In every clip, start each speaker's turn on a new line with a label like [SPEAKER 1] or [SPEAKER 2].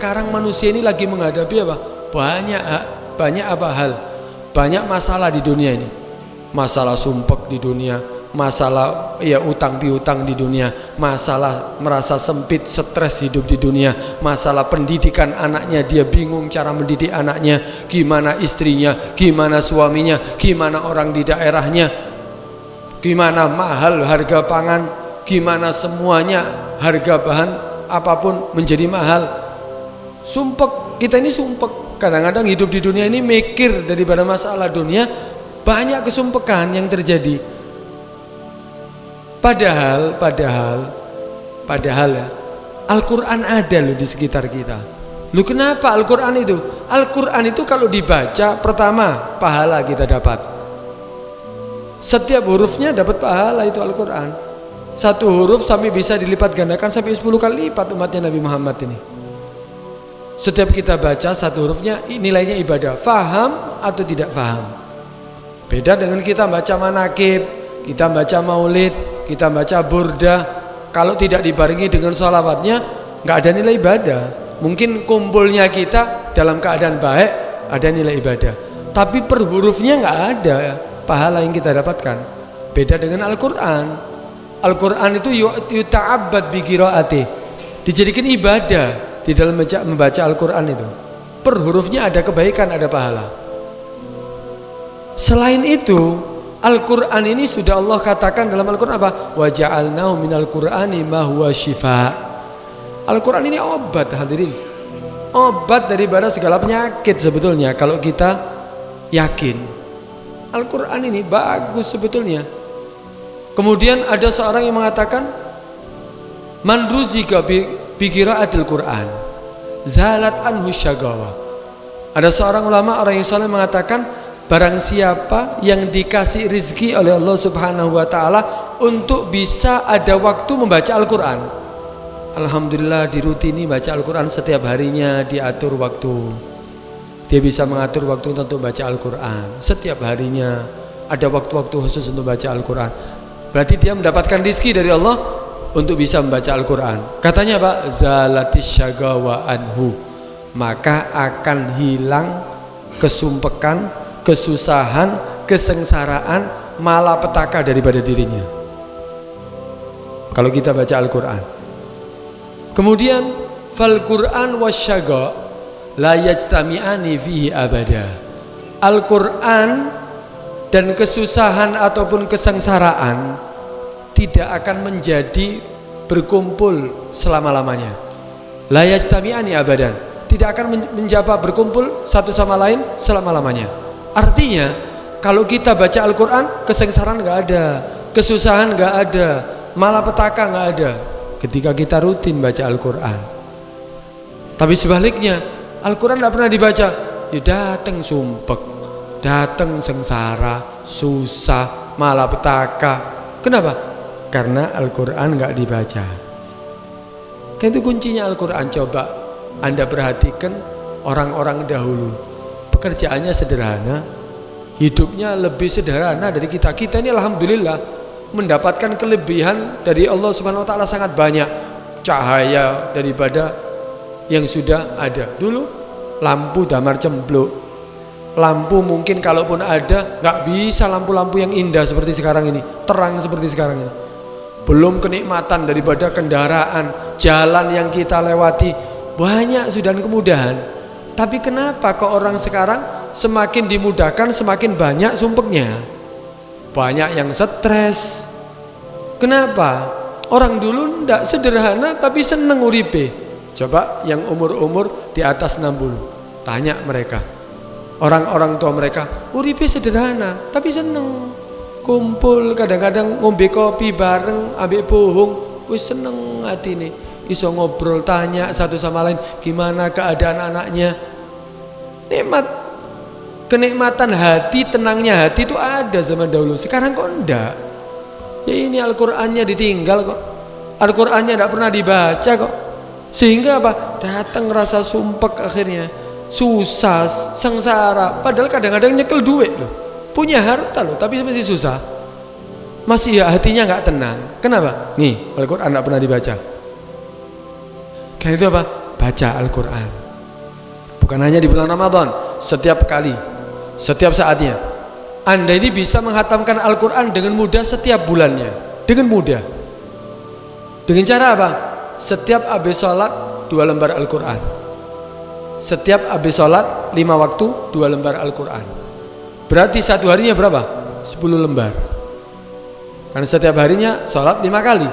[SPEAKER 1] sekarang manusia ini lagi menghadapi apa? Banyak apa hal? Banyak masalah di dunia ini. Masalah sumpek di dunia, masalah utang piutang di dunia, masalah merasa sempit, stres hidup di dunia, masalah pendidikan anaknya, dia bingung cara mendidik anaknya, gimana istrinya, gimana suaminya, gimana orang di daerahnya, gimana mahal harga pangan, gimana semuanya harga bahan apapun menjadi mahal. Sumpek, kita ini sumpek. Kadang-kadang hidup di dunia ini mikir daripada masalah dunia, banyak kesumpekan yang terjadi. Padahal ya, Al-Quran ada loh di sekitar kita. Loh kenapa Al-Quran itu? Al-Quran itu kalau dibaca, pertama pahala kita dapat. Setiap hurufnya dapat pahala itu Al-Quran. Satu huruf sampai bisa dilipat gandakan sampai 10 kali lipat umatnya Nabi Muhammad ini. Setiap kita baca satu hurufnya nilainya ibadah. Faham atau tidak faham? Beda dengan kita baca manakib, kita baca maulid, kita baca burda. Kalau tidak dibarengi dengan sholawatnya, nggak ada nilai ibadah. Mungkin kumpulnya kita dalam keadaan baik, ada nilai ibadah. Tapi per hurufnya nggak ada pahala yang kita dapatkan. Beda dengan Al-Quran. Al-Quran itu yuta'abbad bi qiraati, dijadikan ibadah di dalam membaca Al-Quran itu. Per hurufnya ada kebaikan, ada pahala. Selain itu, Al-Quran ini sudah Allah katakan dalam Al-Quran apa? Wa ja'alnahu minal Qur'ani ma huwa syifa. Al-Quran ini obat, hadirin. Obat daripada segala penyakit sebetulnya kalau kita yakin. Al-Quran ini bagus sebetulnya. Kemudian ada seorang yang mengatakan, man ruzika bi qiraatil Qur'an zalat anhu syagawa. Ada seorang ulama, orang yang saleh mengatakan, barang siapa yang dikasih rizki oleh Allah Subhanahu wa ta'ala untuk bisa ada waktu membaca Al-Quran, alhamdulillah dirutini baca Al-Quran setiap harinya, diatur waktu. Dia bisa mengatur waktu untuk baca Al-Quran. Setiap harinya ada waktu-waktu khusus untuk baca Al-Quran. Berarti dia mendapatkan rizki dari Allah untuk bisa membaca Al-Quran. Katanya Pak, zalatis syagawa anhu, maka akan hilang kesumpekan, kesusahan, kesengsaraan, malapetaka daripada dirinya kalau kita baca Al-Quran. Kemudian fal Quran wasyaga la yajtami'ani fihi abada. Al-Quran dan kesusahan ataupun kesengsaraan tidak akan menjadi berkumpul selama-lamanya. La yajtami'ani abadan, tidak akan menjaba berkumpul satu sama lain selama-lamanya. Artinya kalau kita baca Al-Quran, kesengsaraan nggak ada, kesusahan nggak ada, malapetaka nggak ada ketika kita rutin baca Al-Quran. Tapi sebaliknya, Al-Quran nggak pernah dibaca, ya datang sumpek, datang sengsara, susah, malapetaka. Kenapa? Karena Al-Quran nggak dibaca. Kan itu kuncinya Al-Quran. Coba Anda perhatikan orang-orang dahulu, pekerjaannya sederhana, hidupnya lebih sederhana dari kita. Kita ini alhamdulillah mendapatkan kelebihan dari Allah Subhanahu wa ta'ala sangat banyak, cahaya daripada yang sudah ada. Dulu lampu damar cempluk, lampu mungkin kalaupun ada nggak bisa lampu-lampu yang indah seperti sekarang ini, terang seperti sekarang ini. Belum kenikmatan daripada kendaraan, jalan yang kita lewati, banyak sudah kemudahan. Tapi kenapa kok orang sekarang semakin dimudahkan semakin banyak sumpeknya, banyak yang stres? Kenapa? Orang dulu ndak sederhana tapi seneng uripe. Coba yang umur-umur di atas 60, tanya mereka, orang-orang tua mereka, uripe sederhana tapi seneng. Kumpul kadang-kadang ngombe kopi bareng ambek pohong, wis seneng hati nih. Iso ngobrol, tanya satu sama lain gimana keadaan anaknya. Nikmat, kenikmatan hati, tenangnya hati itu ada zaman dahulu. Sekarang kok enggak? Ya ini Al-Qur'annya ditinggal kok. Al-Qur'annya enggak pernah dibaca kok. Sehingga apa? Datang rasa sumpek akhirnya. Susah, sengsara. Padahal kadang-kadang nyekel duit loh. Punya harta loh, tapi masih susah. Masih ya hatinya enggak tenang. Kenapa? Nih, Al-Qur'an enggak pernah dibaca. Karena itu apa? baca Al-Quran. Bukan hanya di bulan Ramadan, setiap kali, setiap saatnya. Anda ini bisa menghatamkan Al-Quran dengan mudah setiap bulannya, dengan mudah. Dengan cara apa? Setiap habis sholat 2 lembar Al-Quran. Setiap habis sholat 5 waktu 2 lembar Al-Quran. Berarti satu harinya berapa? 10 lembar. Karena setiap harinya sholat 5 kali.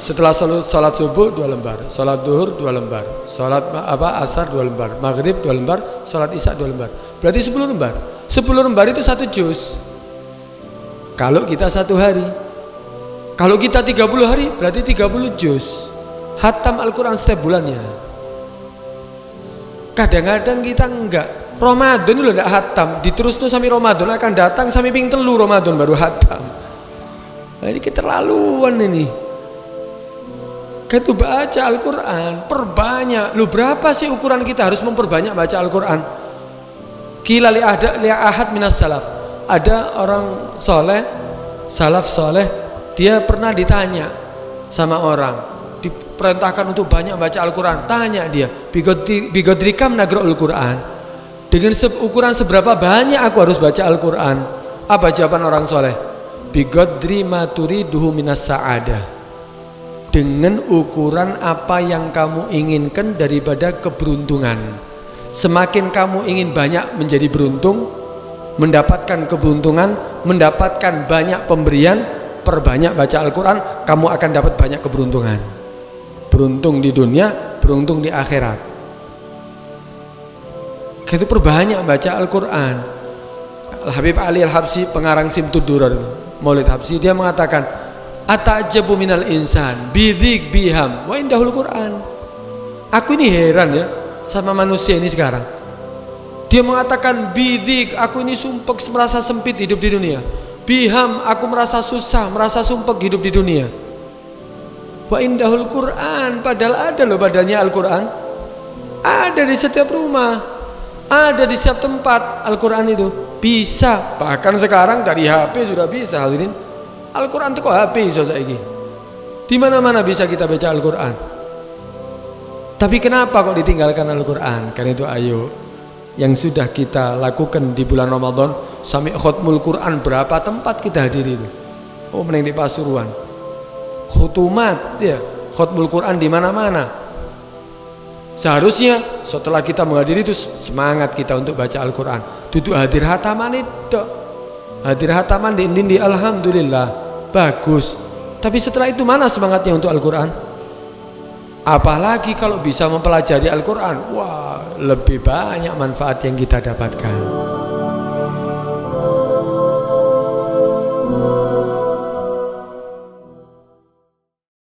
[SPEAKER 1] Setelah sholat subuh 2 lembar, sholat duhur 2 lembar, sholat asar 2 lembar, maghrib 2 lembar, sholat isya 2 lembar. Berarti 10 lembar. 10 lembar itu 1 juz. Kalau kita 1 hari. Kalau kita 30 hari berarti 30 juz. Hatam Al-Quran setiap bulannya. Kadang-kadang kita enggak. Ramadan itu enggak hatam, diterus tuh sampai Ramadan akan datang sampai ping 3 Ramadan baru hatam. Nah, ini keterlaluan ini. Kita baca Al-Quran, perbanyak. Lu berapa sih ukuran kita harus memperbanyak baca Al-Quran? Qila li ahad minas salaf. Ada orang soleh, salaf soleh, dia pernah ditanya sama orang, diperintahkan untuk banyak baca Al-Quran. Tanya dia, bigodrikam nagra'ul Quran, dengan ukuran seberapa banyak aku harus baca Al-Quran? Apa jawaban orang soleh? Bigodri maturiduhu minas sa'adah, dengan ukuran apa yang kamu inginkan daripada keberuntungan. Semakin kamu ingin banyak menjadi beruntung, mendapatkan keberuntungan, mendapatkan banyak pemberian, perbanyak baca Al-Quran, kamu akan dapat banyak keberuntungan. Beruntung di dunia, beruntung di akhirat. Kita perbanyak baca Al-Quran. Habib Ali Al-Habsyi, pengarang Simtud Durar, Maulid Habsyi, dia mengatakan, atajabu minal insan bidzik biham wa indahul Quran. Aku ini heran ya sama manusia ini sekarang. Dia mengatakan bidzik, aku ini sumpek, merasa sempit hidup di dunia. Biham, aku merasa susah, merasa sumpek hidup di dunia. Wa indahul Quran, padahal ada loh badannya Al-Quran. Ada di setiap rumah, ada di setiap tempat Al-Quran itu. Bisa, bahkan sekarang dari HP sudah bisa, hadirin. Al-Quran itu kok HP iso saiki. Di mana-mana bisa kita baca Al-Quran. Tapi kenapa kok ditinggalkan Al-Quran? Karena itu ayo, yang sudah kita lakukan di bulan Ramadan, sampai khutmul Quran berapa tempat kita hadiri itu. Oh, meneng di Pasuruan. Khutumat ya, khutmul Quran di mana-mana. Seharusnya setelah kita menghadiri itu semangat kita untuk baca Al-Quran. Duduk hadir hataman itu. Hadir hataman di alhamdulillah. Bagus, tapi setelah itu mana semangatnya untuk Al-Quran? Apalagi kalau bisa mempelajari Al-Quran, wah, lebih banyak manfaat yang kita dapatkan.